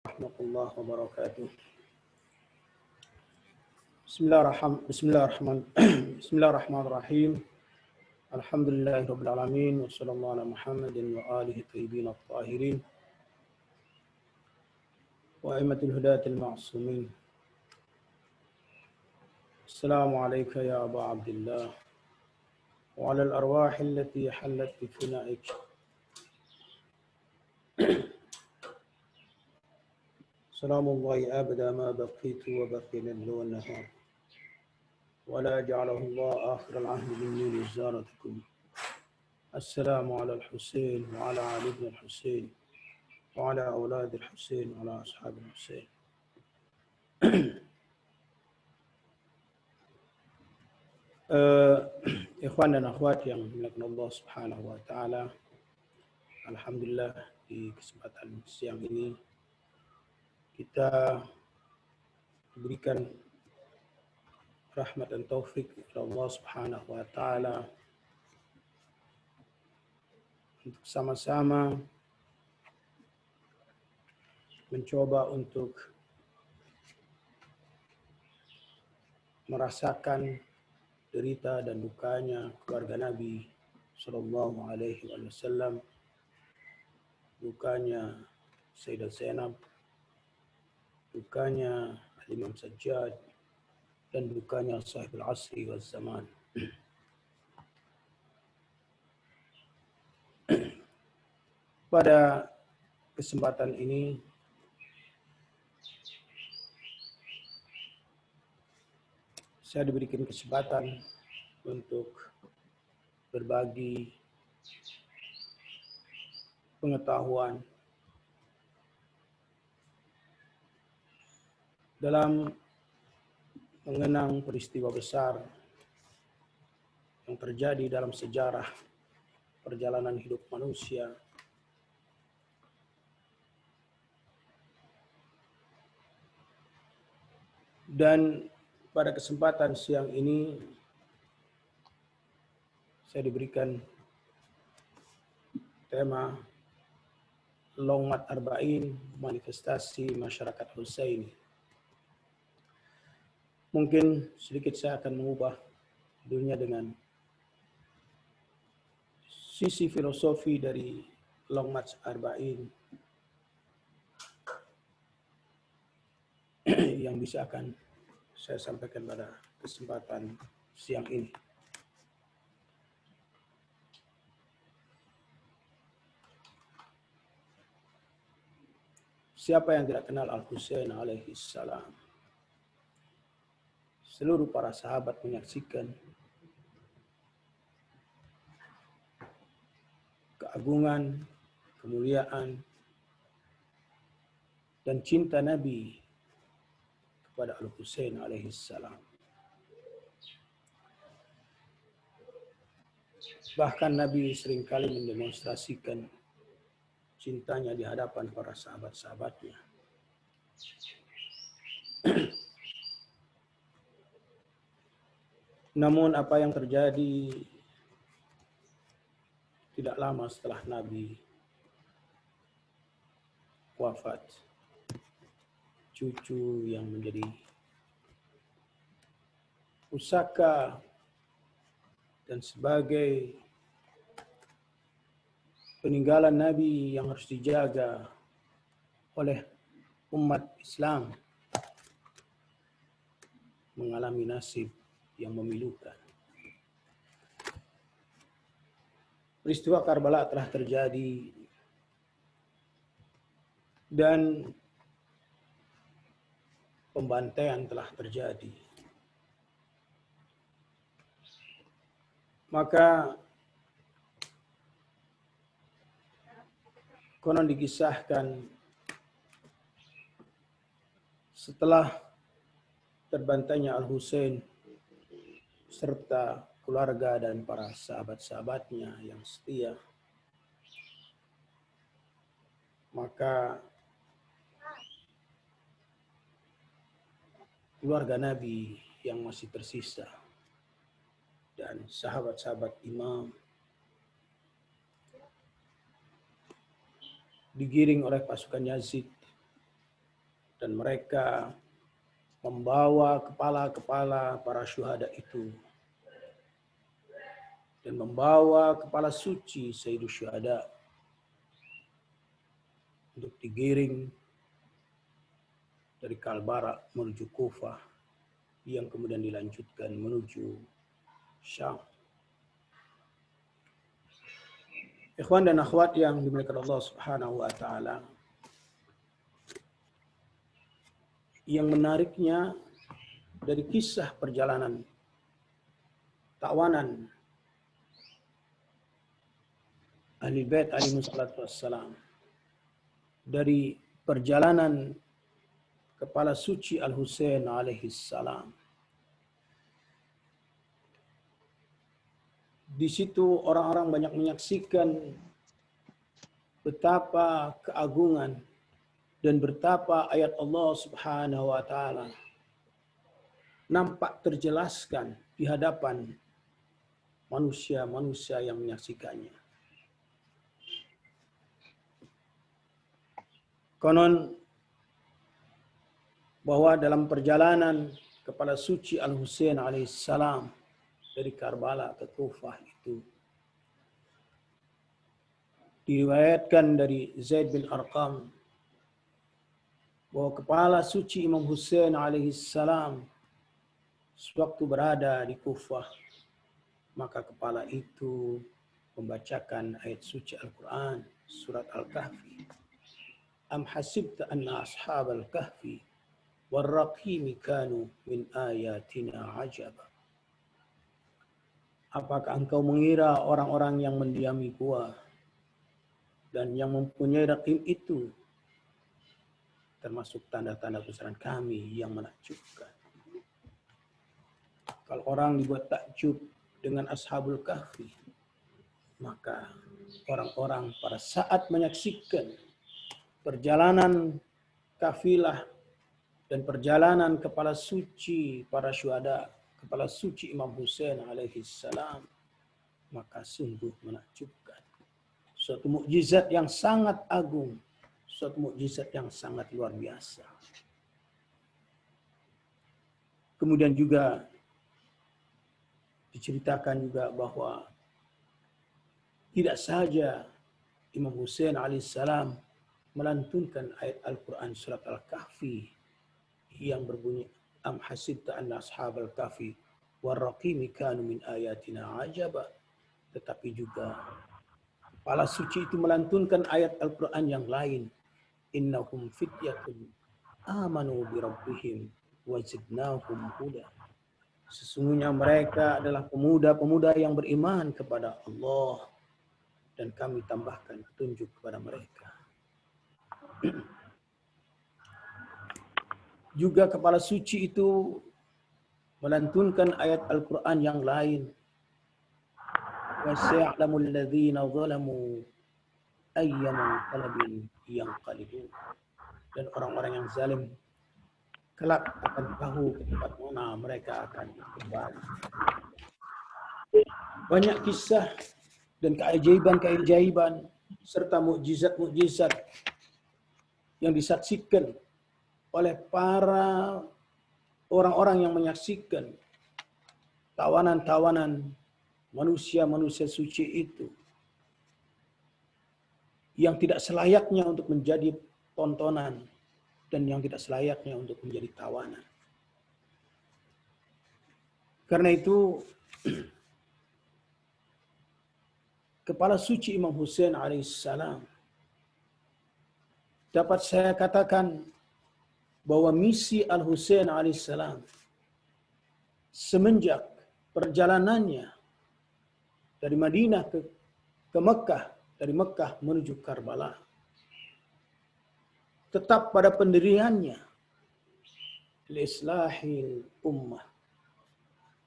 warahmatullahi wabarakatuh. Bismillahirrahmanirrahim. Alhamdulillahirabbil alamin wa sallallahu ala Muhammadin wa alihi thayyibin at-tahirin wa a'immatil hudatil ma'sumin. Assalamu alayka ya Aba Abdullah wa ala al-arwah allati hallat bi fina'ik. Salamullahi abada ma baqitu wa baqina al-layl wan nahar. ولا جعله الله آخر العهد مني لزارتكم. السلام على الحسين وعلى علي بن الحسين وعلى أولاد الحسين وعلى أصحاب الحسين. Ikhwan dan akhwat yang dimuliakan Allah Subhanahu wa taala. Alhamdulillah di kesempatan siang ini kita diberikan rahmat dan taufik oleh Allah Subhanahu wa taala untuk sama-sama mencoba untuk merasakan derita dan dukanya keluarga Nabi Sallallahu Alaihi Wasallam, dukanya Sayyidah Zainab, dukanya Imam Sajjad, dan dukanya Sahibul Asri wal Zaman. Pada kesempatan ini saya diberikan kesempatan untuk berbagi pengetahuan dalam mengenang peristiwa besar yang terjadi dalam sejarah perjalanan hidup manusia, dan pada kesempatan siang ini saya diberikan tema Longmat Arba'in, manifestasi masyarakat Husaini. Mungkin sedikit saya akan mengubah dunia dengan sisi filosofi dari Longmat Arba'in yang bisa akan saya sampaikan pada kesempatan siang ini. Siapa yang tidak kenal Al-Husain alaihi salam? Seluruh para sahabat menyaksikan keagungan, kemuliaan, dan cinta Nabi kepada Al-Husain alaihi salam. Bahkan Nabi seringkali mendemonstrasikan cintanya di hadapan para sahabat-sahabatnya. Namun apa yang terjadi tidak lama setelah Nabi wafat, cucu yang menjadi pusaka dan sebagai peninggalan Nabi yang harus dijaga oleh umat Islam mengalami nasib yang memilukan. Peristiwa Karbala telah terjadi dan pembantaian telah terjadi. Maka konon dikisahkan setelah terbantainya Al-Husain serta keluarga dan para sahabat-sahabatnya yang setia, maka keluarga Nabi yang masih tersisa dan sahabat-sahabat Imam digiring oleh pasukan Yazid Dan mereka membawa kepala-kepala para syuhada itu dan membawa kepala suci Sayyidus Syuhada untuk digiring dari Kalbara menuju Kufah yang kemudian dilanjutkan menuju Syam. Ikhwan dan akhwat yang dimuliakan Allah Subhanahu wa taala, yang menariknya dari kisah perjalanan tawanan Ahli Bait alaihi salatu wassalam dari perjalanan kepala suci Al-Husain alaihi salam. Di situ orang-orang banyak menyaksikan betapa keagungan dan betapa ayat Allah Subhanahu wa taala nampak terjelaskan di hadapan manusia-manusia yang menyaksikannya. Konon bahwa dalam perjalanan kepala suci Al-Husain alaihissalam dari Karbala ke Kufah itu diriwayatkan dari Zaid bin Arqam bahwa kepala suci Imam Husain alaihissalam sewaktu berada di Kufah, maka kepala itu membacakan ayat suci Al-Quran, surat Al-Kahfi. Am hasibta anna ashabal kahfi warraqimi kanu min ayatina ajaba. Apakah engkau mengira orang-orang yang mendiami gua dan yang mempunyai raqim itu termasuk tanda-tanda besaran kami yang menakjubkan? Kalau orang dibuat takjub dengan ashabul kahfi, maka orang-orang pada saat menyaksikan perjalanan kafilah dan perjalanan kepala suci para syuhada, kepala suci Imam Husain alaihi salam, maka sungguh menakjubkan. Suatu mukjizat yang sangat agung, suatu mukjizat yang sangat luar biasa. Kemudian juga diceritakan juga bahwa tidak saja Imam Husain alaihissalam melantunkan ayat Al-Quran surat Al-Kahfi yang berbunyi am hasibta anna ashabal kahfi warraqimi kanu min ayatina ajaba, tetapi juga kepala suci itu melantunkan ayat Al-Quran yang lain, innahum fityatun amanu bi rabbihim wa zidnahum huda. Sesungguhnya mereka adalah pemuda-pemuda yang beriman kepada Allah dan kami tambahkan petunjuk kepada mereka. Juga kepala suci itu melantunkan ayat Al-Quran yang lain. Wa saya'lamul ladzina zalamu ayyaman qalbin yanqalibun. Dan orang-orang yang zalim kelak akan tahu ke tempat mana mereka akan kembali. Banyak kisah dan keajaiban-keajaiban serta mukjizat-mukjizat yang disaksikan oleh para orang-orang yang menyaksikan tawanan-tawanan manusia-manusia suci itu yang tidak selayaknya untuk menjadi tontonan dan yang tidak selayaknya untuk menjadi tawanan. Karena itu kepala suci Imam Husain alaihissalam dapat saya katakan bahwa misi Al-Husain alaihissalam semenjak perjalanannya dari Madinah ke Mekah, dari Mekah menuju Karbala, tetap pada pendiriannya lislahil ummah,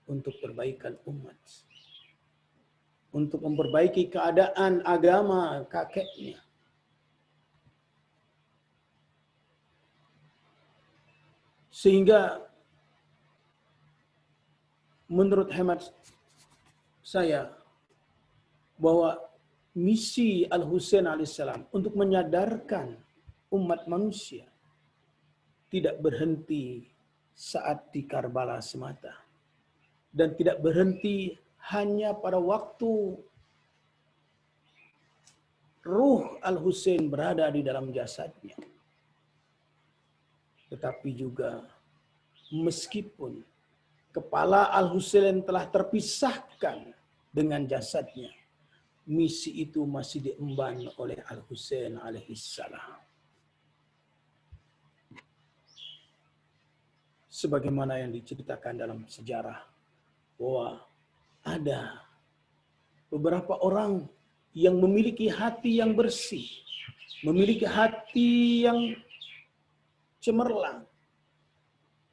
untuk perbaikan umat, untuk memperbaiki keadaan agama kakeknya. Sehingga menurut hemat saya bahwa misi Al-Husain alaihissalam untuk menyadarkan umat manusia tidak berhenti saat di Karbala semata. Dan tidak berhenti hanya pada waktu ruh Al-Husain berada di dalam jasadnya. Tetapi juga meskipun kepala Al-Husain telah terpisahkan dengan jasadnya, misi itu masih diemban oleh Al-Husain alaihissalam. Sebagaimana yang diceritakan dalam sejarah, bahwa ada beberapa orang yang memiliki hati yang bersih, memiliki hati yang cemerlang,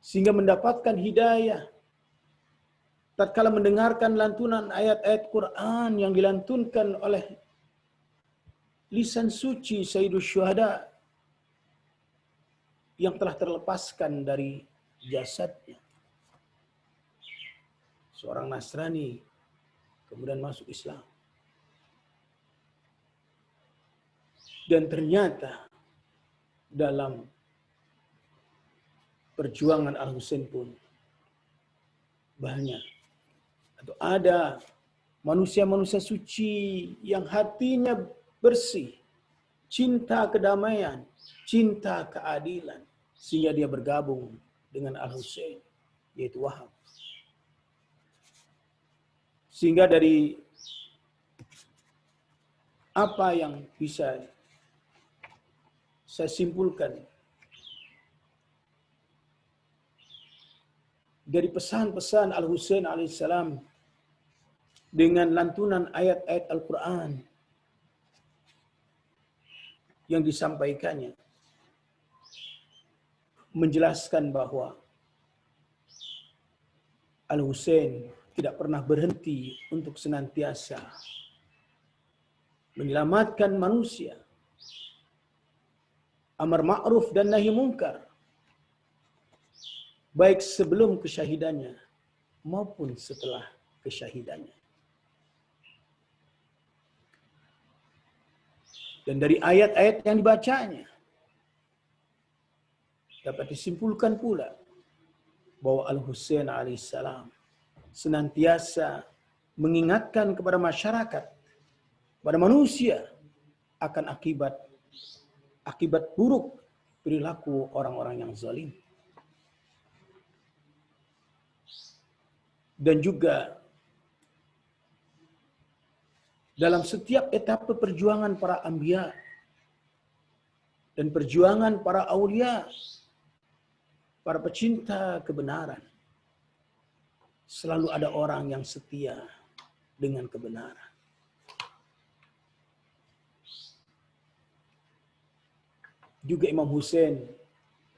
sehingga mendapatkan hidayah tatkala mendengarkan lantunan ayat-ayat Quran yang dilantunkan oleh lisan suci Sayyidus Syuhada yang telah terlepaskan dari jasadnya. Seorang Nasrani kemudian masuk Islam. Dan ternyata dalam perjuangan Al-Husain pun banyak atau ada manusia-manusia suci yang hatinya bersih, cinta kedamaian, cinta keadilan, sehingga dia bergabung dengan Al-Husain, yaitu Wahab. Sehingga dari apa yang bisa saya simpulkan dari pesan-pesan Al-Husain alaihissalam dengan lantunan ayat-ayat Al-Quran yang disampaikannya, menjelaskan bahwa Al-Husain tidak pernah berhenti untuk senantiasa menyelamatkan manusia, amar ma'ruf dan nahi mungkar, baik sebelum kesyahidannya maupun setelah kesyahidannya. Dan dari ayat-ayat yang dibacanya dapat disimpulkan pula bahwa Al-Husain alaihissalam senantiasa mengingatkan kepada masyarakat, pada manusia, akan akibat buruk perilaku orang-orang yang zalim. Dan juga dalam setiap etapa perjuangan para anbiya dan perjuangan para aulia, para pecinta kebenaran, selalu ada orang yang setia dengan kebenaran. Juga Imam Husain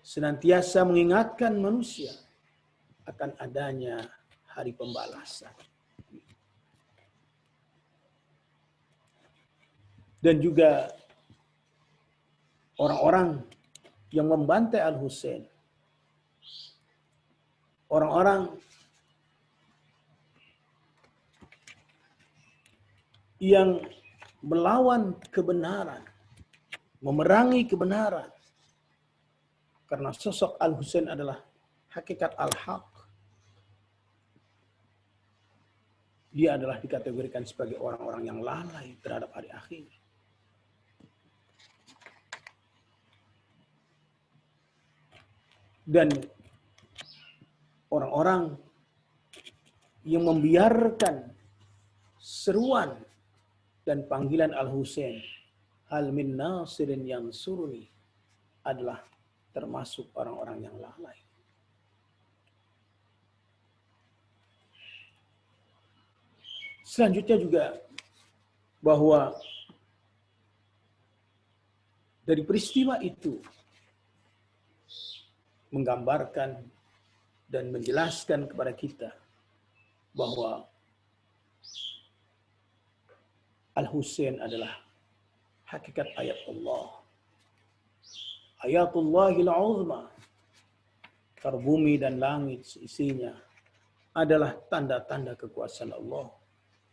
senantiasa mengingatkan manusia akan adanya hari pembalasan. Dan juga orang-orang yang membantai Al-Husain, orang-orang yang melawan kebenaran, memerangi kebenaran, karena sosok Al-Husain adalah hakikat al-haq. Dia adalah dikategorikan sebagai orang-orang yang lalai terhadap hari akhir. Dan orang-orang yang membiarkan seruan dan panggilan Al-Husain, hal min nasirin yang suruni, adalah termasuk orang-orang yang lalai. Selanjutnya juga bahwa dari peristiwa itu menggambarkan dan menjelaskan kepada kita bahwa Al-Husain adalah hakikat ayat Allah. Ayatullahil uzma. Bumi dan langit isinya adalah tanda-tanda kekuasaan Allah,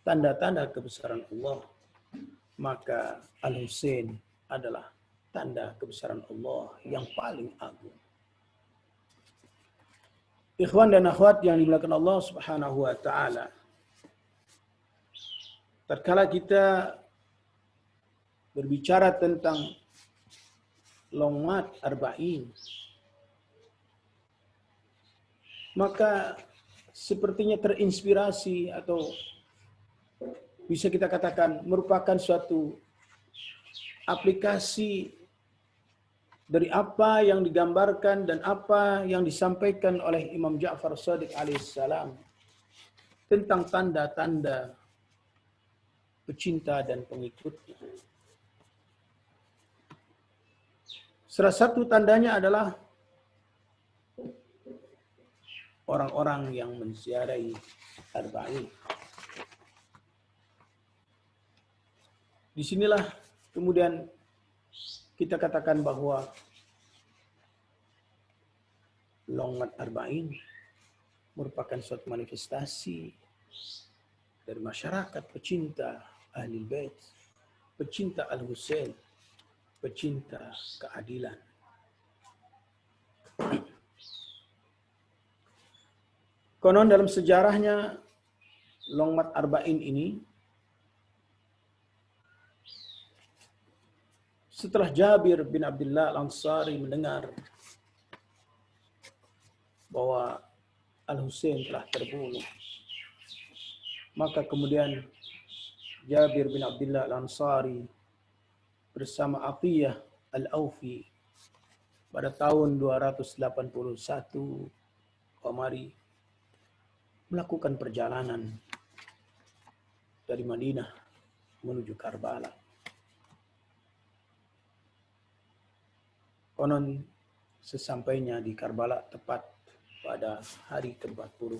tanda-tanda kebesaran Allah. Maka Al-Husain adalah tanda kebesaran Allah yang paling agung. Ikhwan dan akhwat yang dimuliakan Allah Subhanahu wa taala. Tatkala kita berbicara tentang Longmat Arba'in, maka sepertinya terinspirasi atau bisa kita katakan merupakan suatu aplikasi dari apa yang digambarkan dan apa yang disampaikan oleh Imam Ja'far Shadiq alaihissalam tentang tanda-tanda pecinta dan pengikutnya. Salah satu tandanya adalah orang-orang yang menziarahi Arba'in. Disinilah kemudian kita katakan bahwa Longmat Arba'in merupakan suatu manifestasi dari masyarakat pecinta Ahlul Bait, pecinta Al-Husain, pecinta keadilan. Konon dalam sejarahnya Longmat Arba'in ini, setelah Jabir bin Abdullah Al-Ansari mendengar bahwa Al-Husain telah terbunuh, maka kemudian Jabir bin Abdullah Al-Ansari bersama Atiyah Al-Aufi pada tahun 281 Qamari melakukan perjalanan dari Madinah menuju Karbala. Konon sesampainya di Karbala tepat pada hari ke-40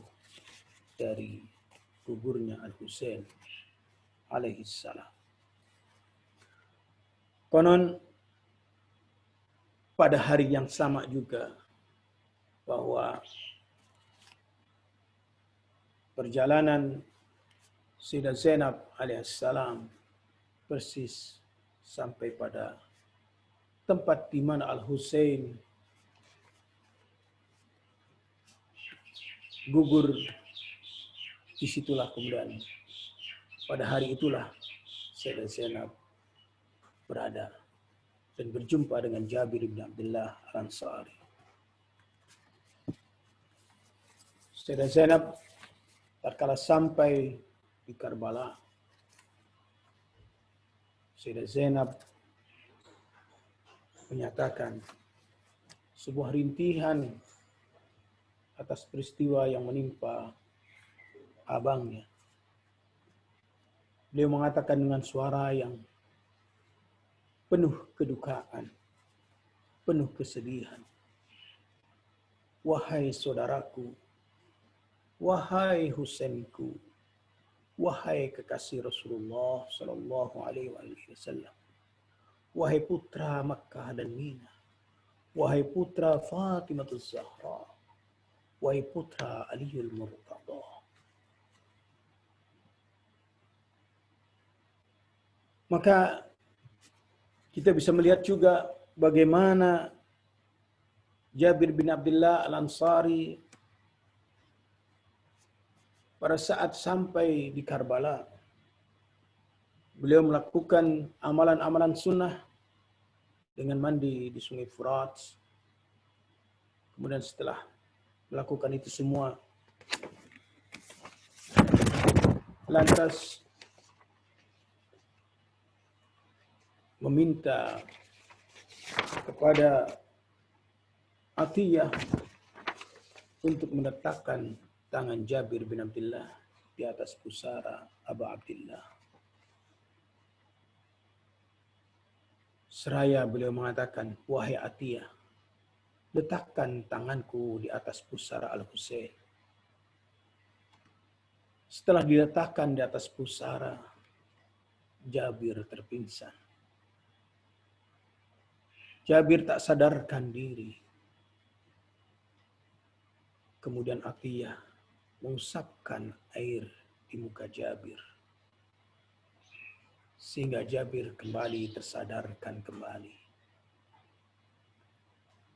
dari gugurnya Al-Husain alaihissalam. Konon pada hari yang sama juga bahwa perjalanan Sayyidah Zainab alaihissalam persis sampai pada tempat di mana Al-Husain gugur. Disitulah kemudian pada hari itulah Sayyidah Zainab berada dan berjumpa dengan Jabir bin Abdullah Al-Ansari. Sayyidah Zainab tatkala sampai di Karbala, Sayyidah Zainab menyatakan sebuah rintihan atas peristiwa yang menimpa abangnya. Beliau mengatakan dengan suara yang penuh kedukaan, penuh kesedihan, "Wahai saudaraku, wahai Husainku, wahai kekasih Rasulullah Shallallahu Alaihi Wasallam, wahai putra Makkah dan Mina, wahai putra Fatimah Zahra, wahai putra Aliul Murtada." Maka kita bisa melihat juga bagaimana Jabir bin Abdullah Al-Ansari pada saat sampai di Karbala, beliau melakukan amalan-amalan sunnah dengan mandi di Sungai Furat. Kemudian setelah melakukan itu semua, lantas meminta kepada Atiyah untuk meletakkan tangan Jabir bin Abdullah di atas pusara Abu Abdullah. Seraya beliau mengatakan, "Wahai Atiyah, letakkan tanganku di atas pusara Al-Husain." Setelah diletakkan di atas pusara, Jabir terpingsan. Jabir tak sadarkan diri. Kemudian Atiyah mengusapkan air di muka Jabir, sehingga Jabir kembali tersadarkan kembali.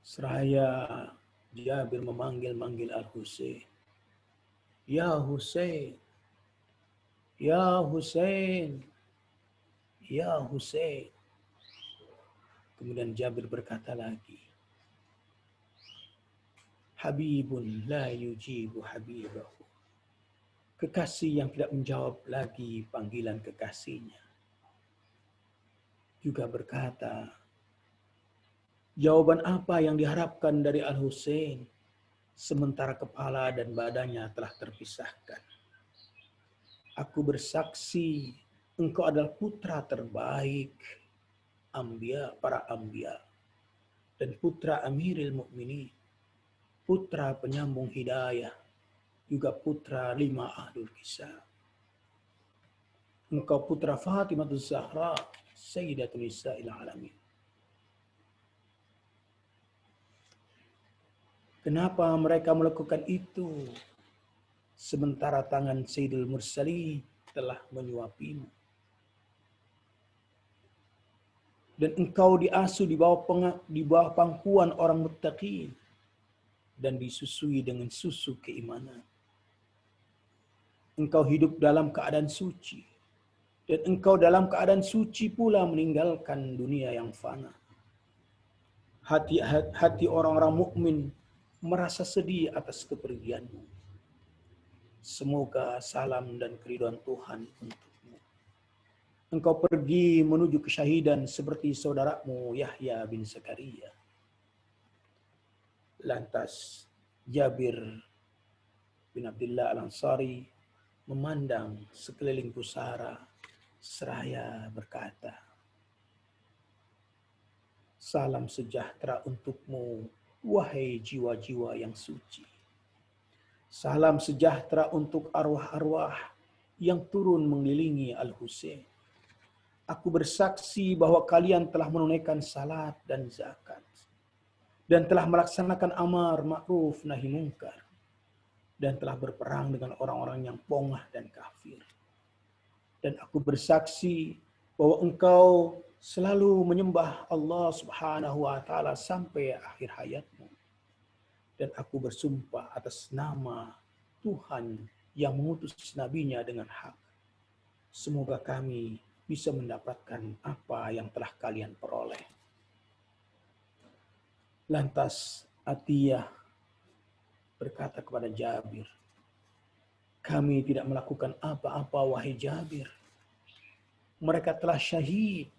Seraya Jabir memanggil-manggil Al-Husain. Ya Husain, ya Husain, ya Husain. Kemudian Jabir berkata lagi, Habibun la yujibu habibahu. Kekasih yang tidak menjawab lagi panggilan kekasihnya. Juga berkata, jawaban apa yang diharapkan dari Al-Husain sementara kepala dan badannya telah terpisahkan. Aku bersaksi engkau adalah putra terbaik para anbiya dan putra Amiril Mukminin, putra penyambung hidayah, juga putra 5 ahlul kisah. Engkau putra Fatimah Zahra, Sayyidatun Nisa'il Alamin. Kenapa mereka melakukan itu? Sementara tangan Sayyidul Mursalin telah menyuapimu. Dan engkau diasuh di bawah pangkuan orang muttaqin dan disusui dengan susu keimanan. Engkau hidup dalam keadaan suci dan engkau dalam keadaan suci pula meninggalkan dunia yang fana. Hati orang-orang mukmin merasa sedih atas kepergianmu. Semoga salam dan keridhaan Tuhan untukmu. Engkau pergi menuju kesyahidan seperti saudaramu Yahya bin Zakaria. Lantas Jabir bin Abdullah Al-Ansari memandang sekeliling pusara seraya berkata, salam sejahtera untukmu, wahai jiwa-jiwa yang suci. Salam sejahtera untuk arwah-arwah yang turun mengelilingi Al-Husain. Aku bersaksi bahwa kalian telah menunaikan salat dan zakat dan telah melaksanakan amar ma'ruf nahi mungkar dan telah berperang dengan orang-orang yang pongah dan kafir. Dan aku bersaksi bahwa engkau selalu menyembah Allah Subhanahu wa taala sampai akhir hayatmu. Dan aku bersumpah atas nama Tuhan yang mengutus nabinya dengan hak. Semoga kami bisa mendapatkan apa yang telah kalian peroleh. Lantas Atiyah berkata kepada Jabir, kami tidak melakukan apa-apa wahai Jabir. Mereka telah syahid.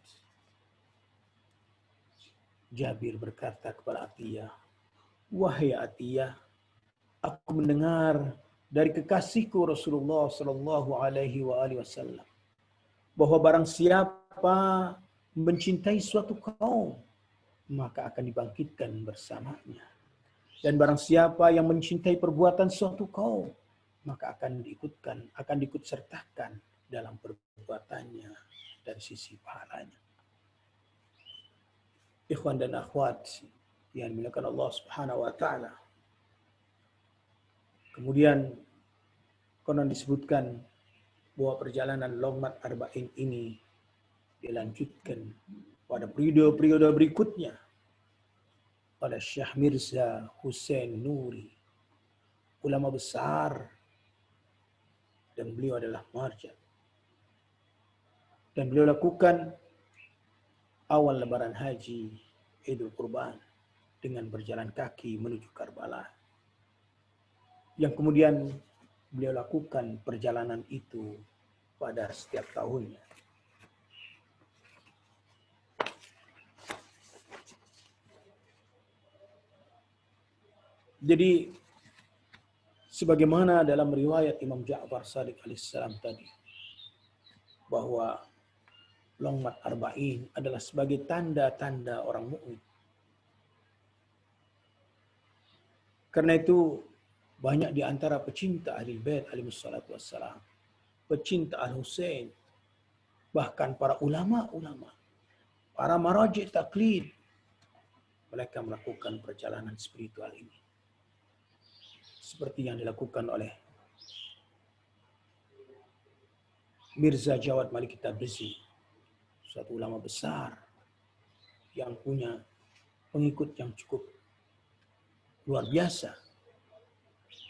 Jabir berkata kepada Atiyah, wahai Atiyah, aku mendengar dari kekasihku Rasulullah Sallallahu Alaihi Wasallam bahwa barang siapa mencintai suatu kaum maka akan dibangkitkan bersamanya. Dan barang siapa yang mencintai perbuatan suatu kaum maka akan diikut sertakan dalam perbuatannya dari sisi pahalanya. Ikhwan dan akhwat yang dimuliakan Allah Subhanahu wa taala. Kemudian konon disebutkan bahwa perjalanan Longmat Arba'in ini dilanjutkan pada periode-periode berikutnya oleh Syekh Mirza Hussein Nuri, ulama besar, dan beliau adalah marja. Dan beliau lakukan awal lebaran haji Idul Qurban dengan berjalan kaki menuju Karbala. Yang kemudian beliau lakukan perjalanan itu pada setiap tahunnya. Jadi sebagaimana dalam riwayat Imam Ja'far Shadiq alaihissalam tadi, bahwa Longmat Arba'in adalah sebagai tanda-tanda orang mukmin. Karena itu banyak di antara pecinta Ahlul Bait alaihissalatu wassalam, pecinta Al-Husain, bahkan para ulama-ulama, para maraji' taklid, mereka melakukan perjalanan spiritual ini. Seperti yang dilakukan oleh Mirza Jawad Malik Tabrizi, suatu ulama besar yang punya pengikut yang cukup luar biasa.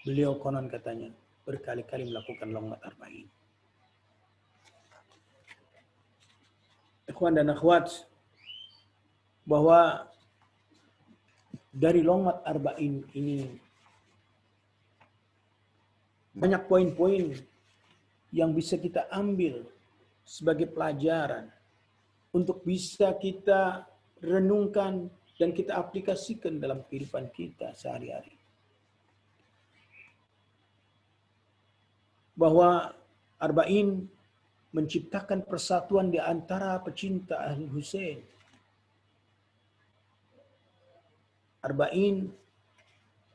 Beliau konon katanya berkali-kali melakukan longmat arba'in. Ikhwan dan akhwat, bahwa dari longmat arba'in ini banyak poin-poin yang bisa kita ambil sebagai pelajaran untuk bisa kita renungkan dan kita aplikasikan dalam kehidupan kita sehari-hari. Bahwa arba'in menciptakan persatuan di antara pecinta Ahli Husain. Arba'in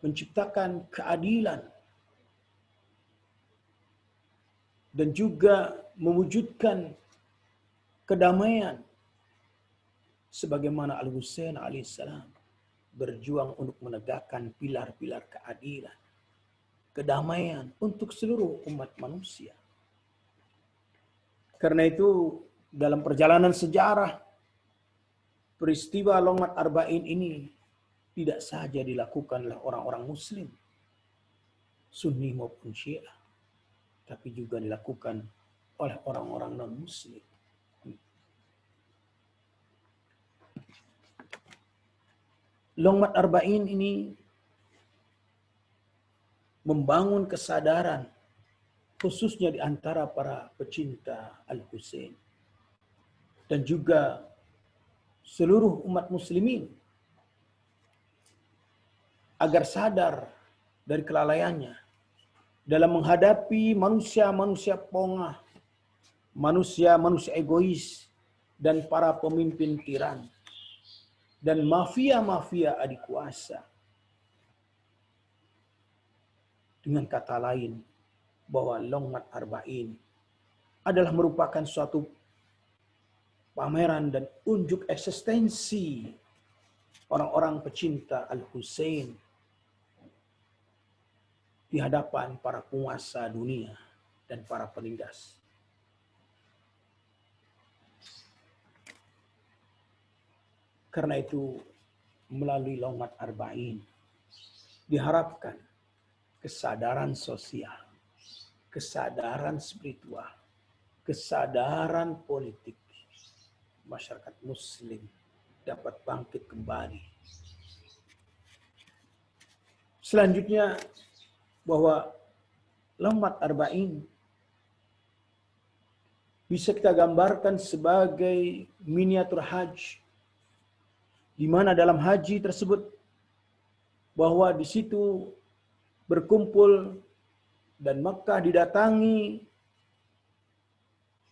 menciptakan keadilan dan juga mewujudkan kedamaian sebagaimana Al-Husain alaihissalam berjuang untuk menegakkan pilar-pilar keadilan, kedamaian untuk seluruh umat manusia. Karena itu dalam perjalanan sejarah, peristiwa longmat arba'in ini tidak saja dilakukan oleh orang-orang muslim, Sunni maupun Syiah, tapi juga dilakukan oleh orang-orang non-muslim. Longmat arba'in ini membangun kesadaran khususnya di antara para pecinta Al-Husain dan juga seluruh umat muslimin agar sadar dari kelalaiannya dalam menghadapi manusia-manusia pongah, manusia-manusia egois, dan para pemimpin tiran dan mafia-mafia adik kuasa. Dengan kata lain, bahwa longmat arba'in adalah merupakan suatu pameran dan unjuk eksistensi orang-orang pecinta Al-Husain di hadapan para penguasa dunia dan para penindas. Karena itu, melalui longmat arba'in diharapkan kesadaran sosial, kesadaran spiritual, kesadaran politik masyarakat muslim dapat bangkit kembali. Selanjutnya, bahwa longmat arba'in bisa kita gambarkan sebagai miniatur haji, di mana dalam haji tersebut bahwa di situ berkumpul dan Mekah didatangi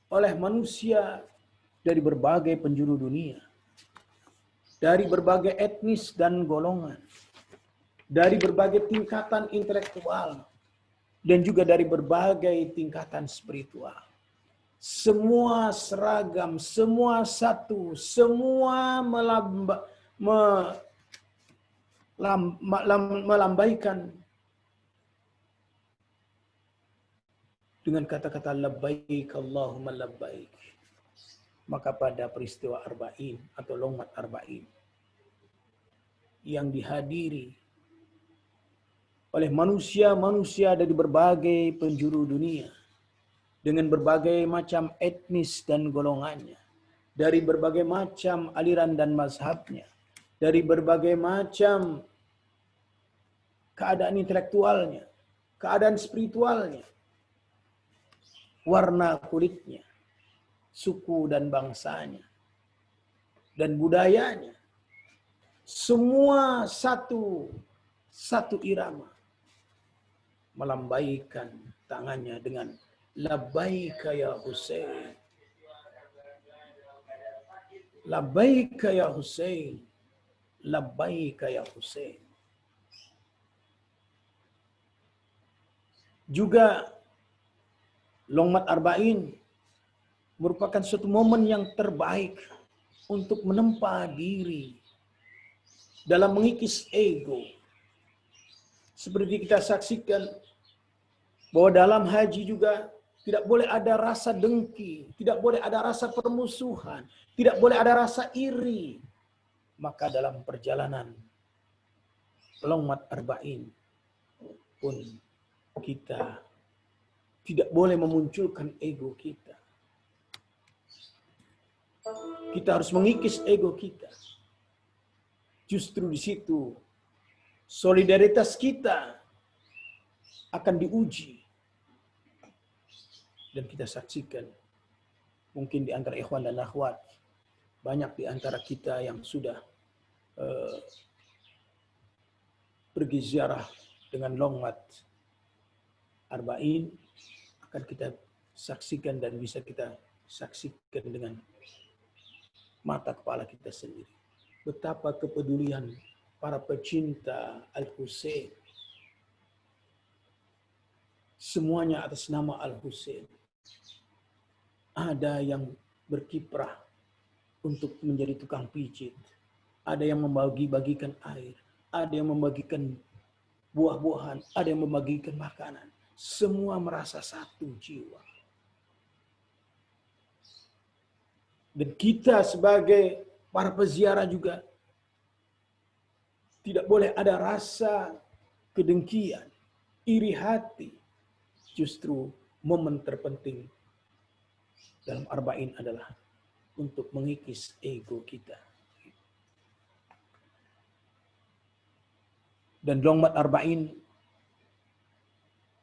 oleh manusia dari berbagai penjuru dunia, dari berbagai etnis dan golongan, dari berbagai tingkatan intelektual, dan juga dari berbagai tingkatan spiritual. Semua seragam, semua satu, semua melambaikan dengan kata-kata labbaik Allahumma labbaik. Maka pada peristiwa arba'in atau longmat arba'in yang dihadiri oleh manusia-manusia dari berbagai penjuru dunia dengan berbagai macam etnis dan golongannya, dari berbagai macam aliran dan mazhabnya, dari berbagai macam keadaan intelektualnya, keadaan spiritualnya, warna kulitnya, suku dan bangsanya, dan budayanya. Semua satu irama. Melambaikan tangannya dengan labbaika ya Husain. Labbaika ya Husain. Labbaika ya Husain. Juga longmat arba'in merupakan suatu momen yang terbaik untuk menempa diri dalam mengikis ego. Seperti kita saksikan bahwa dalam haji juga tidak boleh ada rasa dengki, tidak boleh ada rasa permusuhan, tidak boleh ada rasa iri. Maka dalam perjalanan Longmat Arba'in pun kita tidak boleh memunculkan ego kita. Kita harus mengikis ego kita. Justru di situ solidaritas kita akan diuji. Dan kita saksikan, mungkin di antara ikhwan dan akhwat, banyak di antara kita yang sudah pergi ziarah dengan Longmat Arba'in, akan kita saksikan dan bisa kita saksikan dengan mata kepala kita sendiri. Betapa kepedulian para pecinta Al-Husain. Semuanya atas nama Al-Husain. Ada yang berkiprah untuk menjadi tukang pijit. Ada yang membagi-bagikan air. Ada yang membagikan buah-buahan. Ada yang membagikan makanan. Semua merasa satu jiwa. Dan kita sebagai para peziarah juga tidak boleh ada rasa kedengkian, iri hati. Justru momen terpenting dalam Arba'in adalah untuk mengikis ego kita. Dan Longmat Arba'in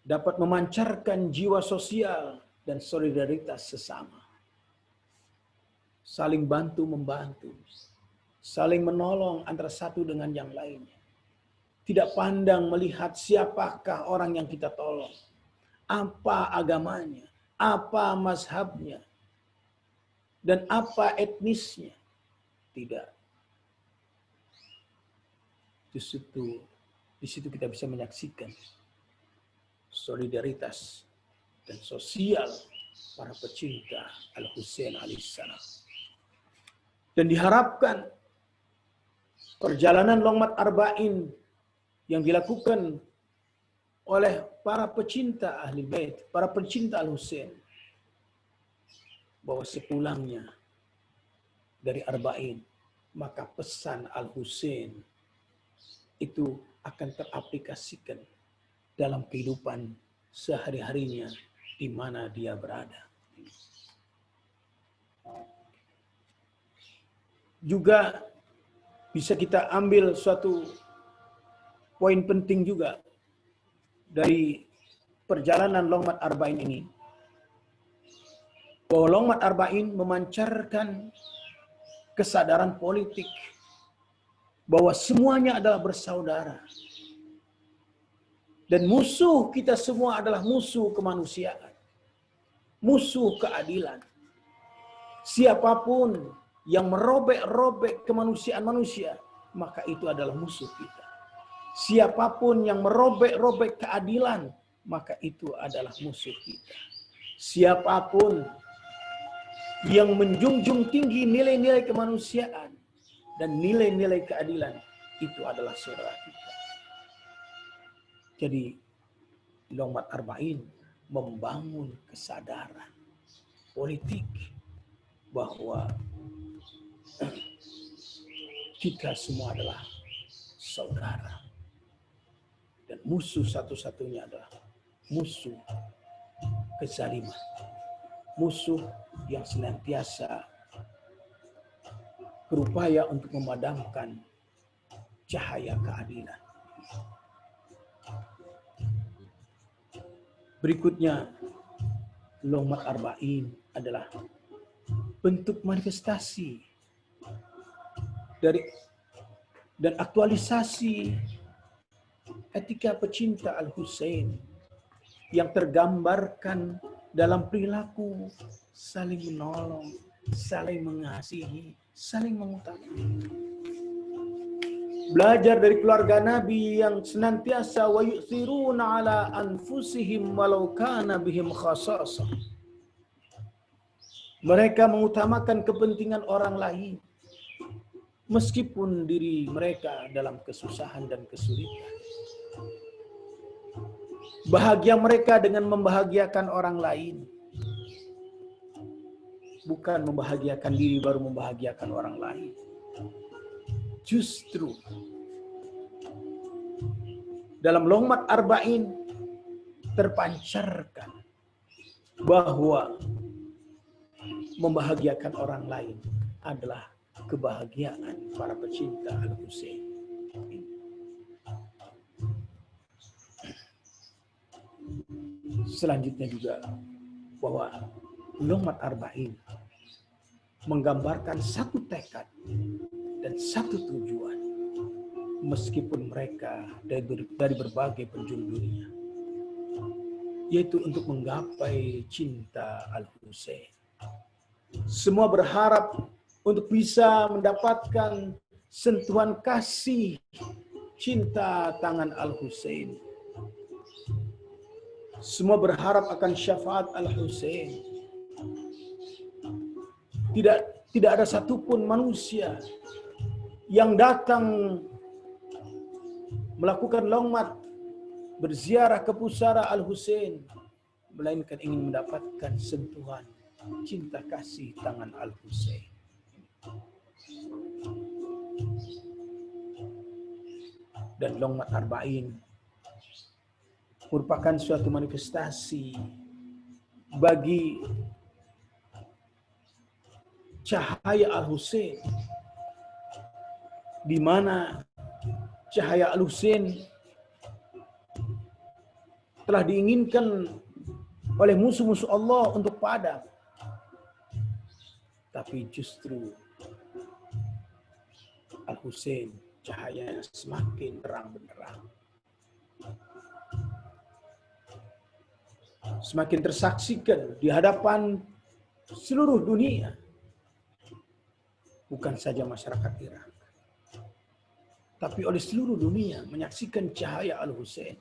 dapat memancarkan jiwa sosial dan solidaritas sesama. Saling bantu-membantu, saling menolong antara satu dengan yang lainnya. Tidak pandang melihat siapakah orang yang kita tolong, apa agamanya, apa mazhabnya, dan apa etnisnya. Tidak. Di situ kita bisa menyaksikan solidaritas dan sosial para pecinta Al-Husain alaihissalam. Dan diharapkan perjalanan Longmat Arba'in yang dilakukan oleh para pecinta Ahli Bait, para pecinta Al-Husain, bahwa sepulangnya dari Arba'in, maka pesan Al-Husain itu akan teraplikasikan dalam kehidupan sehari-harinya di mana dia berada. Juga bisa kita ambil suatu poin penting juga dari perjalanan Longmat Arba'in ini, bahwa Longmat Arba'in memancarkan kesadaran politik bahwa semuanya adalah bersaudara. Dan musuh kita semua adalah musuh kemanusiaan, musuh keadilan. Siapapun yang merobek-robek kemanusiaan manusia, maka itu adalah musuh kita. Siapapun yang merobek-robek keadilan, maka itu adalah musuh kita. Siapapun yang menjunjung tinggi nilai-nilai kemanusiaan dan nilai-nilai keadilan, itu adalah saudara kita. Jadi, Longmat Arba'in membangun kesadaran politik bahwa kita semua adalah saudara. Dan musuh satu-satunya adalah musuh kezaliman. Musuh yang senantiasa berupaya untuk memadamkan cahaya keadilan. Berikutnya, Longmat Arba'in adalah bentuk manifestasi dari dan aktualisasi etika pecinta Al-Husain yang tergambarkan dalam perilaku saling menolong, saling mengasihi, saling mengutamakan. Belajar dari keluarga Nabi yang senantiasa wa yu'thiruna ala anfusihim walau kana bihim khasasah. Mereka mengutamakan kepentingan orang lain meskipun diri mereka dalam kesusahan dan kesulitan. Bahagia mereka dengan membahagiakan orang lain, bukan membahagiakan diri baru membahagiakan orang lain. Justru dalam Lughmat Arba'in terpancarkan bahwa membahagiakan orang lain adalah kebahagiaan para pecinta Al-Husain. Selanjutnya juga bahwa Lughmat Arba'in menggambarkan satu tekad dan satu tujuan meskipun mereka dari berbagai penjuru dunia, yaitu untuk menggapai cinta Al-Husain. Semua berharap untuk bisa mendapatkan sentuhan kasih cinta tangan Al-Husain. Semua berharap akan syafaat Al-Husain. Tidak ada satupun manusia yang datang melakukan lughmat berziarah ke pusara Al-Husain melainkan ingin mendapatkan sentuhan cinta kasih tangan Al-Husain. Dan Lughmat Arba'in merupakan suatu manifestasi bagi cahaya Al-Husain, di mana cahaya Al-Husain telah diinginkan oleh musuh-musuh Allah untuk padam. Tapi justru Al-Husain cahayanya semakin terang benderang. Semakin tersaksikan di hadapan seluruh dunia. Bukan saja masyarakat Irak, tapi oleh seluruh dunia menyaksikan cahaya Al-Husain.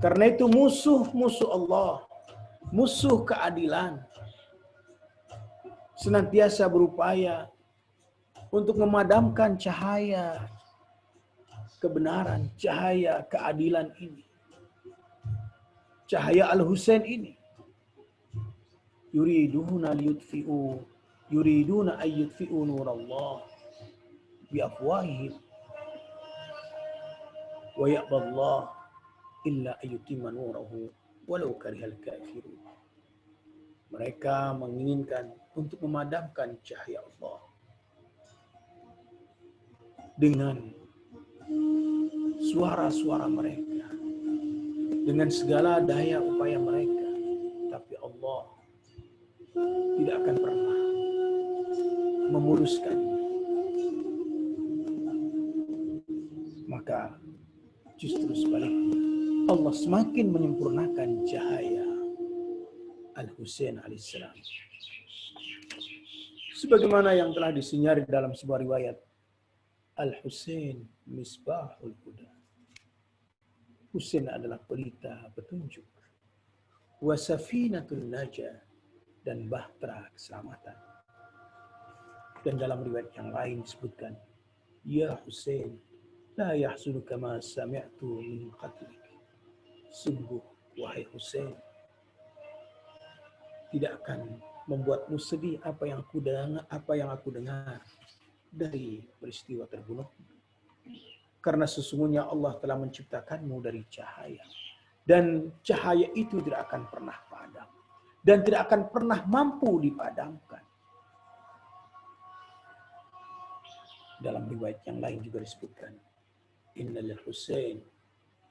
Karena itu musuh-musuh Allah, musuh keadilan, senantiasa berupaya untuk memadamkan cahaya kebenaran, cahaya keadilan ini. Cahaya Al-Husain ini. Yuriduna ayyutfi'u nurallah biafwahihim wa ya'ballah illa ayyutimma nurahu walau karihal kafirun. Mereka menginginkan untuk memadamkan cahaya Allah dengan suara-suara mereka, dengan segala daya upaya mereka, tapi Allah tidak akan pernah memuluskan. Maka justru sebaliknya, Allah semakin menyempurnakan cahaya Al-Husain alaihissalam. Sebagaimana yang telah disinyari dalam sebuah riwayat, Al-Husain misbahul huda. Husain adalah pelita petunjuk. Wa safinatul najah, dan bahtera keselamatan. Dan dalam riwayat yang lain disebutkan, ya Husain, la yahzunuka ma sami'tu min qatlik. Sungguh, wahai Husain, tidak akan membuatmu sedih apa yang aku dengar dari peristiwa terbunuh. Karena sesungguhnya Allah telah menciptakanmu dari cahaya. Dan cahaya itu tidak akan pernah padam. Dan tidak akan pernah mampu dipadamkan. Dalam riwayat yang lain juga disebutkan, Inna lil Husain,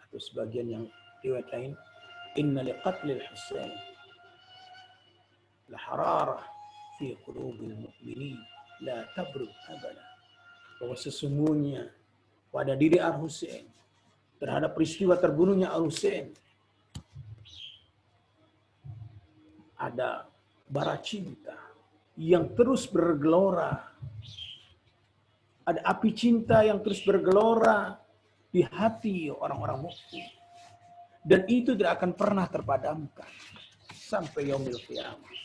atau sebagian yang riwayat lain, Inna li qatlil Husain la hararah fi qulubil mu'minin la tabrud abada. Bahwa sesungguhnya pada diri Al-Husain, terhadap peristiwa terbunuhnya Al-Husain, ada bara cinta yang terus bergelora. Ada api cinta yang terus bergelora di hati orang-orang mukmin. Dan itu tidak akan pernah terpadamkan sampai yaumil qiyamah.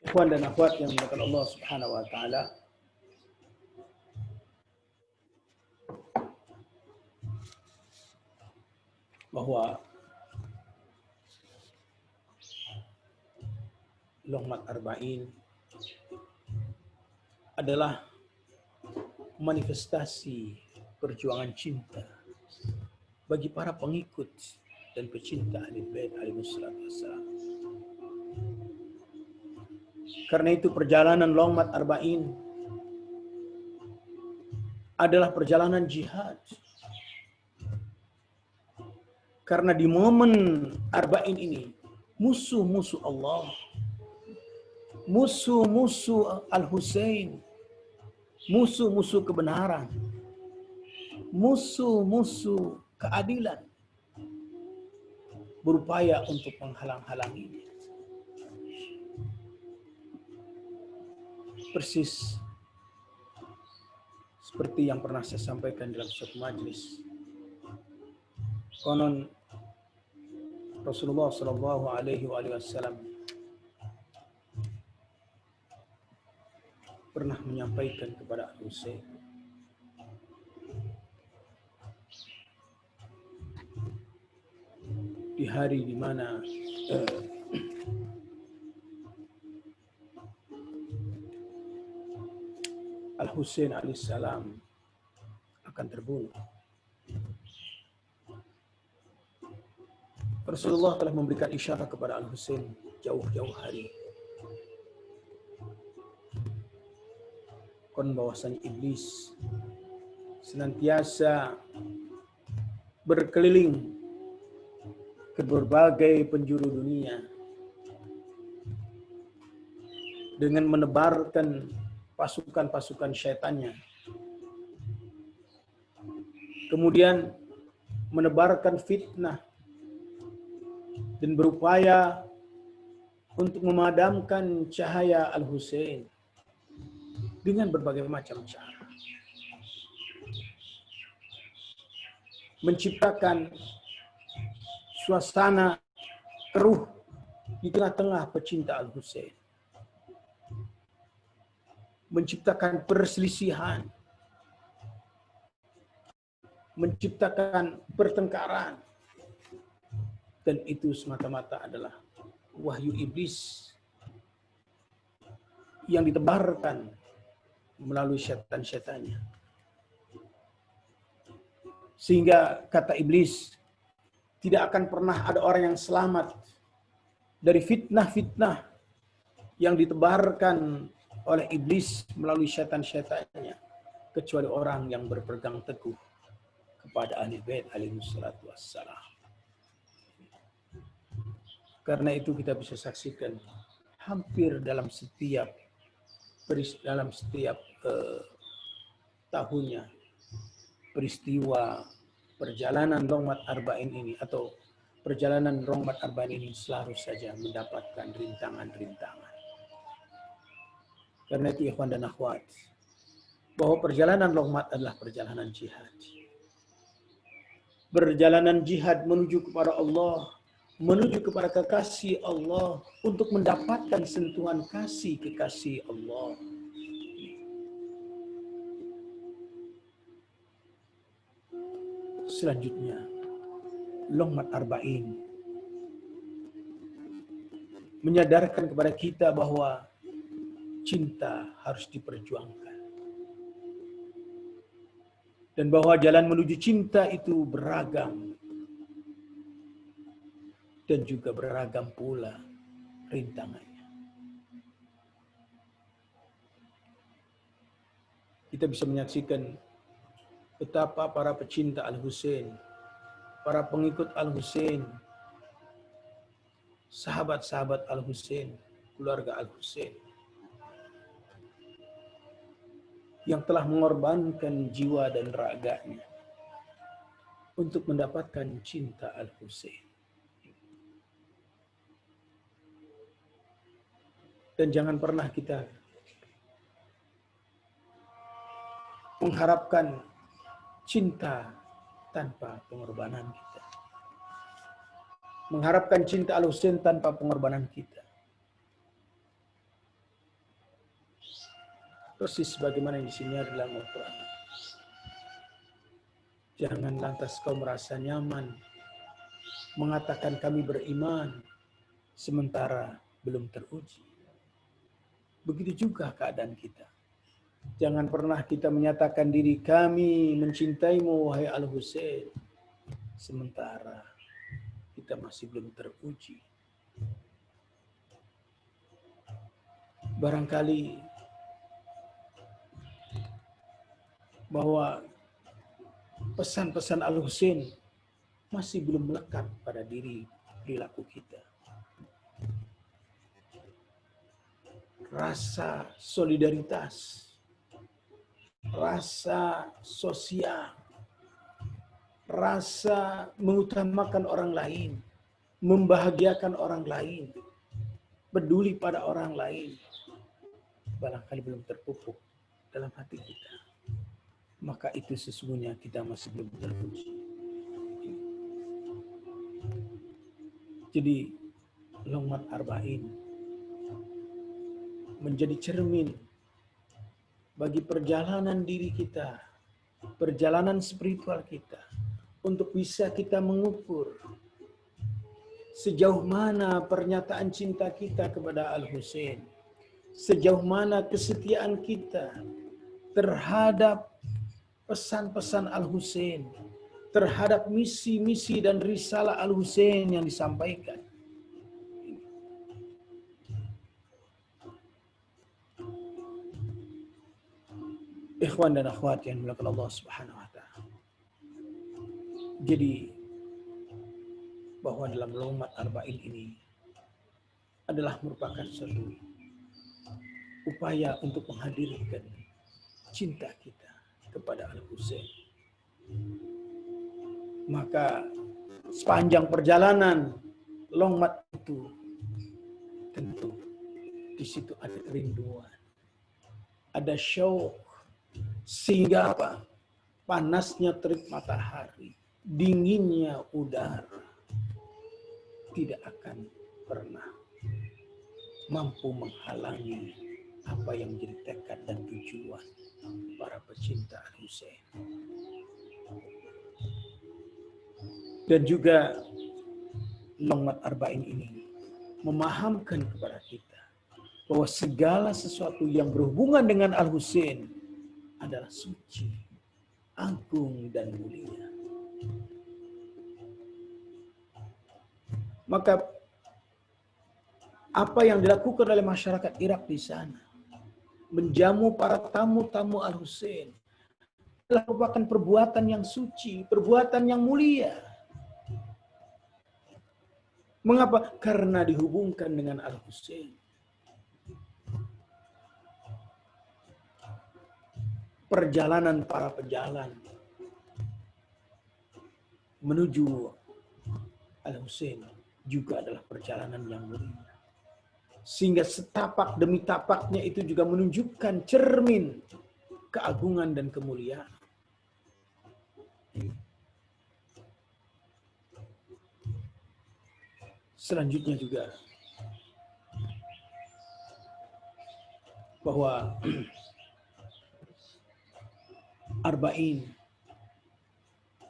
Ikhwan dan akhwat yang dimuliakan Allah Subhanahu wa taala, bahwa Lughmat Arba'in adalah manifestasi perjuangan cinta bagi para pengikut dan pecinta Ahlul Bait alaihissalatu wassalam. Karena itu perjalanan Longmat Arba'in adalah perjalanan jihad. Karena di momen Arba'in ini, musuh-musuh Allah, musuh-musuh Al-Husain, musuh-musuh kebenaran, musuh-musuh keadilan berupaya untuk menghalang-halanginya. Persis seperti yang pernah saya sampaikan dalam suatu majlis. Konon Rasulullah Shallallahu Alaihi Wasallam pernah menyampaikan kepada Al-Husain, di hari di mana Al-Husain alaihissalam akan terbunuh. Rasulullah telah memberikan isyarat kepada Al-Husain jauh-jauh hari. Kon bahwasanya iblis senantiasa berkeliling ke berbagai penjuru dunia dengan menebarkan pasukan-pasukan syaitannya, kemudian menebarkan fitnah dan berupaya untuk memadamkan cahaya Al-Husain dengan berbagai macam cara, menciptakan suasana keruh di tengah-tengah pecinta Al-Husain, menciptakan perselisihan, menciptakan pertengkaran, dan itu semata-mata adalah wahyu iblis yang ditebarkan melalui syaitan-syaitannya. Sehingga kata iblis, tidak akan pernah ada orang yang selamat dari fitnah-fitnah yang ditebarkan oleh iblis melalui syaitan-syaitannya, kecuali orang yang berpegang teguh kepada Ahlul Bait alaihissalatu wassalam. Karena itu kita bisa saksikan hampir dalam setiap tahunnya peristiwa perjalanan Longmat Arba'in ini atau perjalanan Longmat Arba'in ini selalu saja mendapatkan rintangan-rintangan. Karena itu ikhwan dan akhwat, bahwa perjalanan Longmat adalah perjalanan jihad. Perjalanan jihad menuju kepada Allah, menuju kepada kekasih Allah, untuk mendapatkan sentuhan kasih kekasih Allah. Selanjutnya, Longmat Arba'in menyadarkan kepada kita bahwa cinta harus diperjuangkan. Dan bahwa jalan menuju cinta itu beragam. Dan juga beragam pula rintangannya. Kita bisa menyaksikan betapa para pecinta Al-Husain, para pengikut Al-Husain, sahabat-sahabat Al-Husain, keluarga Al-Husain, yang telah mengorbankan jiwa dan raganya untuk mendapatkan cinta Al-Husain. Dan jangan pernah kita mengharapkan cinta tanpa pengorbanan kita. Mengharapkan cinta Al-Husain tanpa pengorbanan kita. Persis sebagaimana yang disinyair dalam Al-Quran. Jangan lantas kau merasa nyaman mengatakan kami beriman sementara belum teruji. Begitu juga keadaan kita. Jangan pernah kita menyatakan diri kami mencintaimu wahai Al-Husain, sementara kita masih belum teruji. Barangkali bahwa pesan-pesan Al-Husain masih belum melekat pada diri perilaku kita. Rasa solidaritas, rasa sosial, rasa mengutamakan orang lain, membahagiakan orang lain, peduli pada orang lain, barangkali belum terpupuk dalam hati kita. Maka itu sesungguhnya kita masih belum teruji. Jadi Longmat Arba'in menjadi cermin bagi perjalanan diri kita, perjalanan spiritual kita, untuk bisa kita mengukur sejauh mana pernyataan cinta kita kepada Al-Husain, sejauh mana kesetiaan kita terhadap pesan-pesan Al-Husain, terhadap misi-misi dan risalah Al-Husain yang disampaikan. Ikhwan dan akhwat yang dimuliakan Allah Subhanahu wa taala. Jadi bahwa dalam Longmat Arba'in ini adalah merupakan suatu upaya untuk menghadirkan cinta kita kepada Al-Husain. Maka sepanjang perjalanan Longmat itu tentu di situ ada kerinduan, ada syauq, sehingga apa? Panasnya terik matahari, dinginnya udara tidak akan pernah mampu menghalangi apa yang menjadi tekad dan tujuan para pecinta Al-Husain. Dan juga Longmat Arba'in ini memahamkan kepada kita bahwa segala sesuatu yang berhubungan dengan Al-Husain adalah suci, agung, dan mulia. Maka apa yang dilakukan oleh masyarakat Irak di sana, menjamu para tamu-tamu Al-Husain, adalah merupakan perbuatan yang suci, perbuatan yang mulia. Mengapa? Karena dihubungkan dengan Al-Husain. Perjalanan para pejalan menuju Al-Husain juga adalah perjalanan yang mulia. Sehingga setapak demi tapaknya itu juga menunjukkan cermin keagungan dan kemuliaan. Selanjutnya juga bahwa Arba'in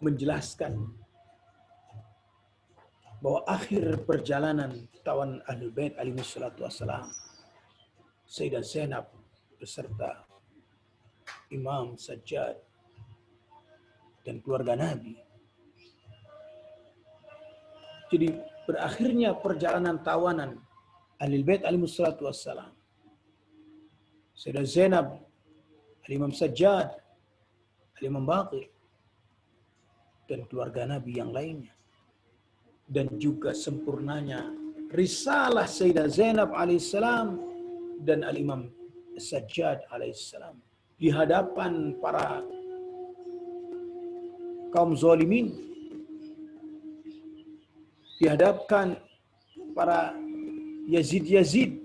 menjelaskan bahwa akhir perjalanan tawan Ahlul Bait alaihi salatu wassalam, Sayyidah Zainab beserta Imam Sajjad dan keluarga Nabi. Jadi berakhirnya perjalanan tawanan Ahlul Bait alaihi salatu wassalam, Sayyidah Zainab, Imam Sajjad, Imam Baqir, dan keluarga Nabi yang lainnya. Dan juga sempurnanya risalah Sayyidah Zainab alaihissalam dan Al-Imam Sajjad alaihissalam di hadapan para kaum zalimin, dihadapkan para Yazid,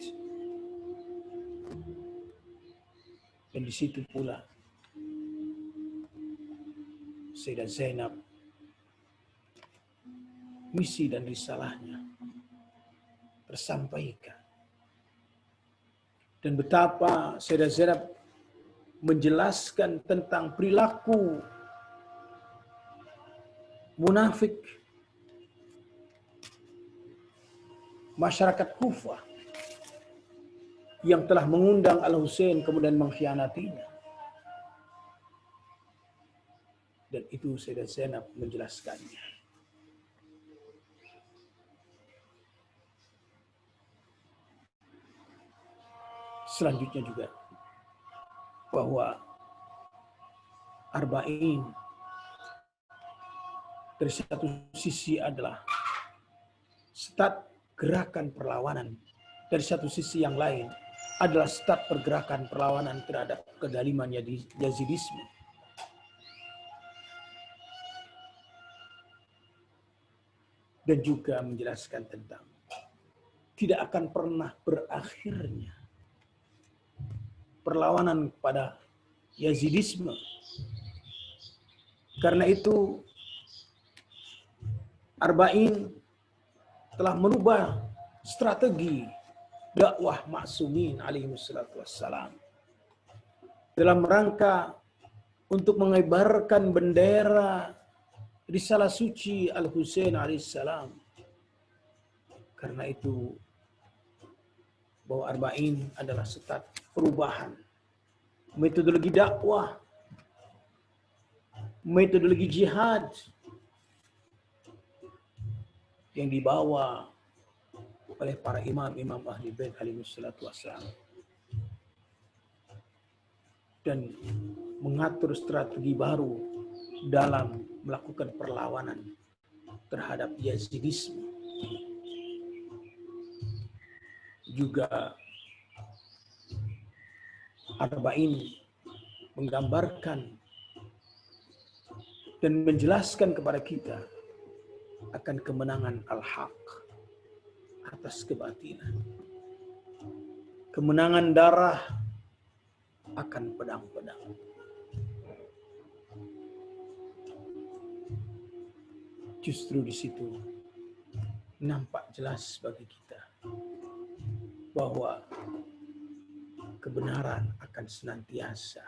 dan di situ pula Sayyidah Zainab misi dan risalahnya tersampaikan. Dan betapa Sayyidah Zainab menjelaskan tentang perilaku munafik masyarakat Kufah yang telah mengundang Al-Husain kemudian mengkhianatinya. Dan itu Sayyidah Zainab menjelaskannya. Selanjutnya juga bahwa arba'in dari satu sisi adalah start gerakan perlawanan, dari satu sisi yang lain adalah start pergerakan perlawanan terhadap kedaliman Yazidisme. Dan juga menjelaskan tentang tidak akan pernah berakhirnya perlawanan kepada Yazidisme. Karena itu Arba'in telah merubah strategi dakwah Ma'sumin alaihi wassalatu wassalam dalam rangka untuk mengibarkan bendera risalah suci Al-Husain alaihissalam. Karena itu bahwa Arba'in adalah start perubahan metodologi dakwah, metodologi jihad yang dibawa oleh para imam-imam ahli bait alaihi wassalatu wassalam dan mengatur strategi baru dalam melakukan perlawanan terhadap Yazidisme. Juga Arba'in menggambarkan dan menjelaskan kepada kita akan kemenangan al-haq atas kebatilan. Kemenangan darah akan pedang-pedang. Justru di situ nampak jelas bagi kita bahwa kebenaran akan senantiasa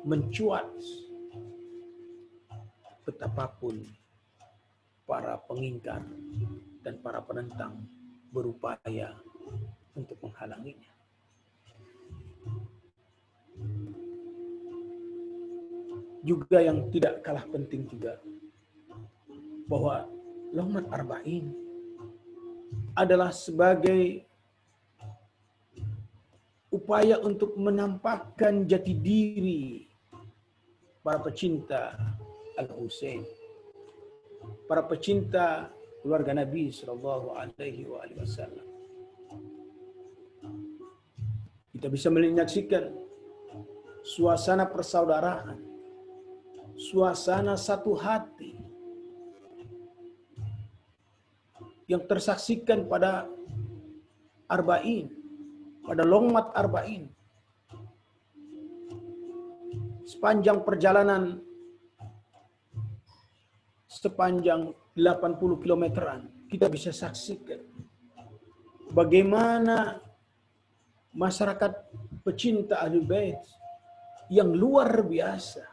mencuat betapapun para pengingkar dan para penentang berupaya untuk menghalanginya. Juga yang tidak kalah penting juga bahwa Lughmat Arba'in adalah sebagai upaya untuk menampakkan jati diri para pecinta Al-Husain, para pecinta keluarga Nabi Sallallahu Alaihi Wasallam. Kita bisa menyaksikan suasana persaudaraan, suasana satu hati yang tersaksikan pada Arba'in, pada Lughmat Arba'in. Sepanjang perjalanan sepanjang 80 kilometeran, kita bisa saksikan bagaimana masyarakat pecinta Ahlul Bait yang luar biasa.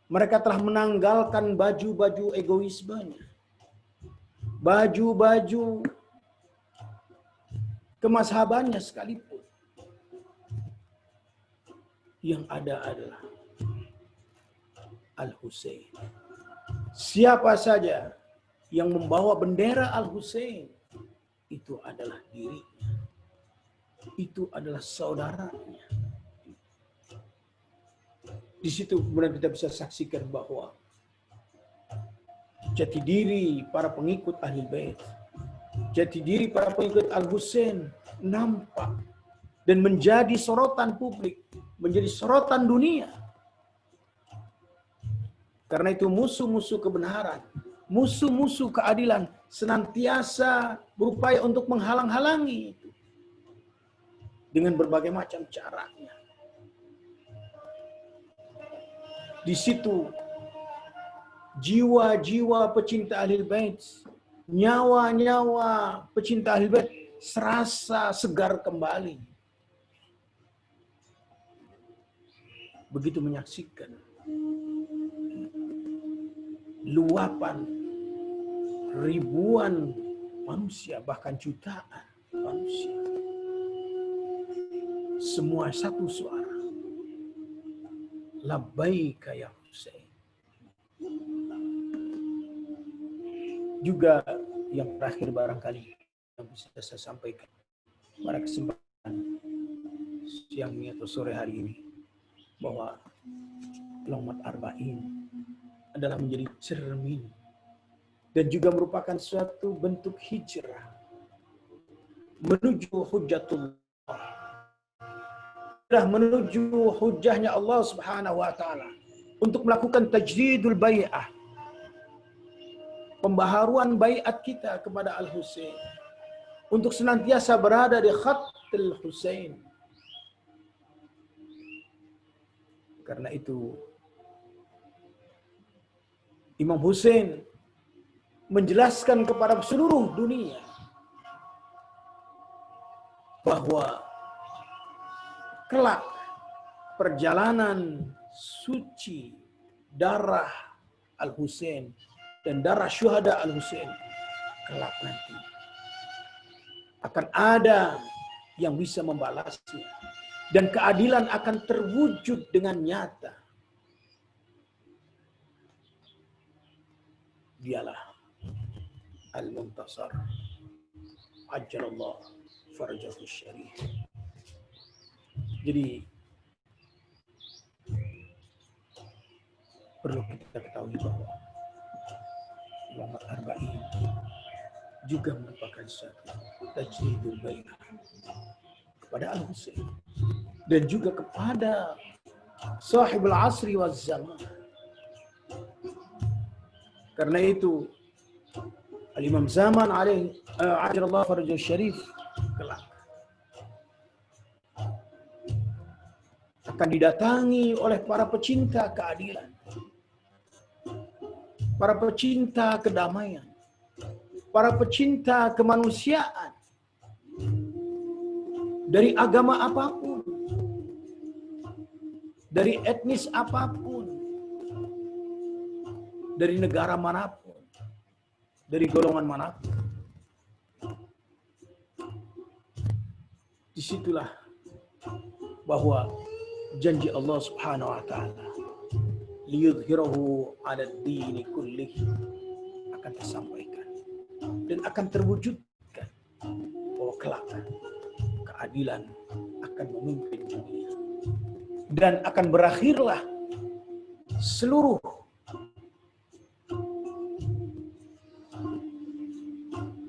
Mereka telah menanggalkan baju-baju egoismenya, baju-baju kemashabannya sekalipun. Yang ada adalah Al-Husain. Siapa saja yang membawa bendera Al-Husain, itu adalah dirinya. Itu adalah saudaranya. Di situ kemudian kita bisa saksikan bahwa jati diri para pengikut Ahlul Bait, jati diri para pengikut Al-Husain nampak dan menjadi sorotan publik, menjadi sorotan dunia. Karena itu musuh-musuh kebenaran, musuh-musuh keadilan senantiasa berupaya untuk menghalang-halangi itu dengan berbagai macam caranya. Di situ jiwa-jiwa pecinta Ahlul Bait, nyawa-nyawa pecinta Ahlul Bait serasa segar kembali. Begitu menyaksikan luapan ribuan manusia, bahkan jutaan manusia, semua satu suara, labbaika ya Husain. Juga yang terakhir barangkali yang bisa saya sampaikan pada kesempatan siang ini atau sore hari ini, bahwa Longmat Arba'in adalah menjadi cermin dan juga merupakan suatu bentuk hijrah menuju hujjatullah, menuju hujahnya Allah Subhanahu wa taala untuk melakukan tajdidul bai'ah, pembaharuan baiat kita kepada Al-Husain untuk senantiasa berada di khatul Husain. Karena itu Imam Husain menjelaskan kepada seluruh dunia bahwa kelak perjalanan suci darah Al-Husain dan darah syuhada Al-Husain kelak nanti akan ada yang bisa membalasnya dan keadilan akan terwujud dengan nyata. Dialah Al-Muntasar, ajjalallah farajahu syarif. Jadi perlu kita ketahui bahwa Longmat Arba'in juga merupakan suatu tajdidul bai'ah kepada Al-Husain dan juga kepada sahibul asri waz zaman. Karena itu Al-Imam Zaman alaihi ajralallahu farajahu syarif kelak akan didatangi oleh para pecinta keadilan, para pecinta kedamaian, para pecinta kemanusiaan dari agama apapun, dari etnis apapun, dari negara manapun, dari golongan manapun. Disitulah bahwa janji Allah Subhanahu wa taala liyudhhirahu 'ala ad-dini kullihi akan tersampaikan dan akan terwujudkan, bahwa kelak keadilan akan memimpin dunia dan akan berakhirlah seluruh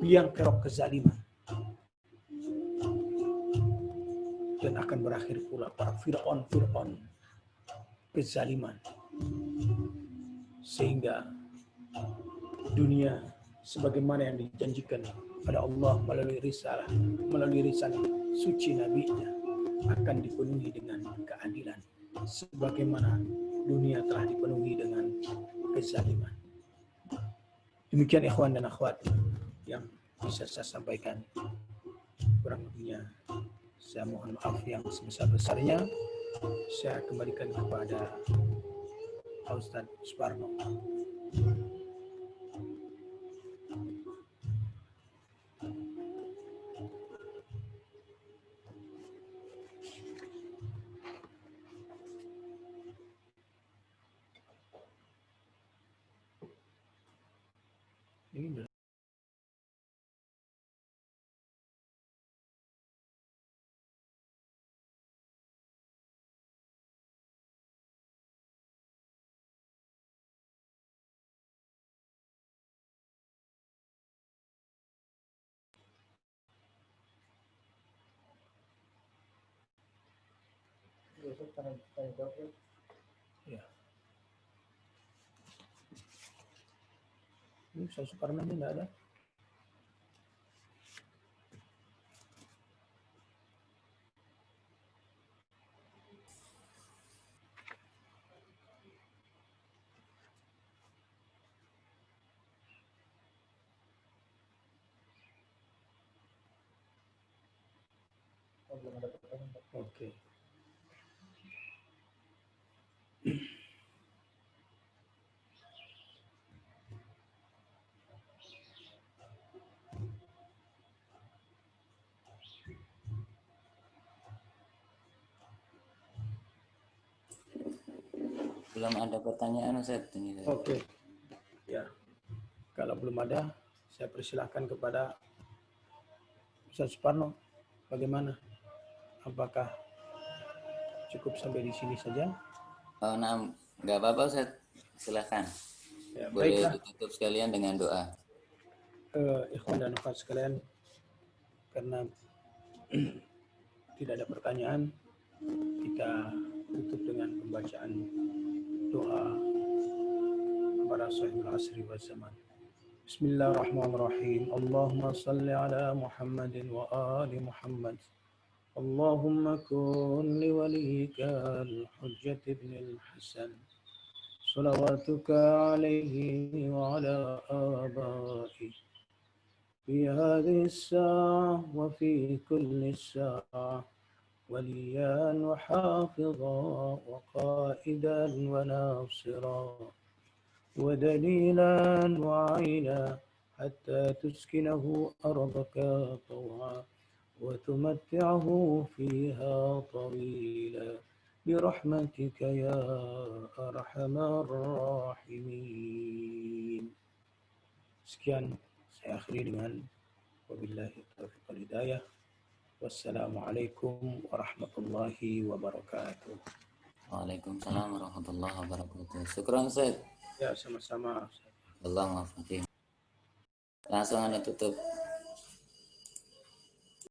biang kerok kezaliman dan akan berakhir pula para Fir'aun kezaliman, sehingga dunia sebagaimana yang dijanjikan pada Allah melalui risalah suci Nabi-Nya akan dipenuhi dengan keadilan sebagaimana dunia telah dipenuhi dengan kezaliman. Demikian ikhwan dan akhwat yang bisa saya sampaikan. Kurang lebihnya saya mohon maaf yang sebesar-besarnya. Saya kembalikan kepada Ustaz Suparno. Ini ya. Ini Ustaz Suparno ini enggak ada. Oke. Belum ada pertanyaan Ustaz ini. Oke. Ya. Kalau belum ada, saya persilahkan kepada Ustaz Suparno. Bagaimana? Apakah cukup sampai di sini saja? Oh, nah, nggak apa-apa Ustaz. Silakan. Ya, Boleh baiklah. ditutup sekalian dengan doa. Ikhwan dan akhwat sekalian, karena tidak ada pertanyaan, kita tutup dengan pembacaan doa kepada sahibul asri wa zaman. Bismillahirrahmanirrahim. Allahumma salli ala Muhammadin wa ali Muhammad. Allahumma kun liwaliyika al-Hujjat ibn al-Hasan. Salawatuka alaihi wa ala abaihi. في هذه الساعة وفي كل ساعة وليا وحافظا وقائدا وناصرا ودليلا وعينا حتى تسكنه أرضك طوعا وتمتعه فيها طويلا برحمتك يا أرحم الراحمين. Sekian saya akhiri dengan wabillahi taufiq wal hidayah. Wassalamualaikum warahmatullahi wabarakatuh. Waalaikumsalam warahmatullahi wabarakatuh. Syukran Ustaz. Ya, sama-sama. Allah maafkan. Langsung Anda tutup.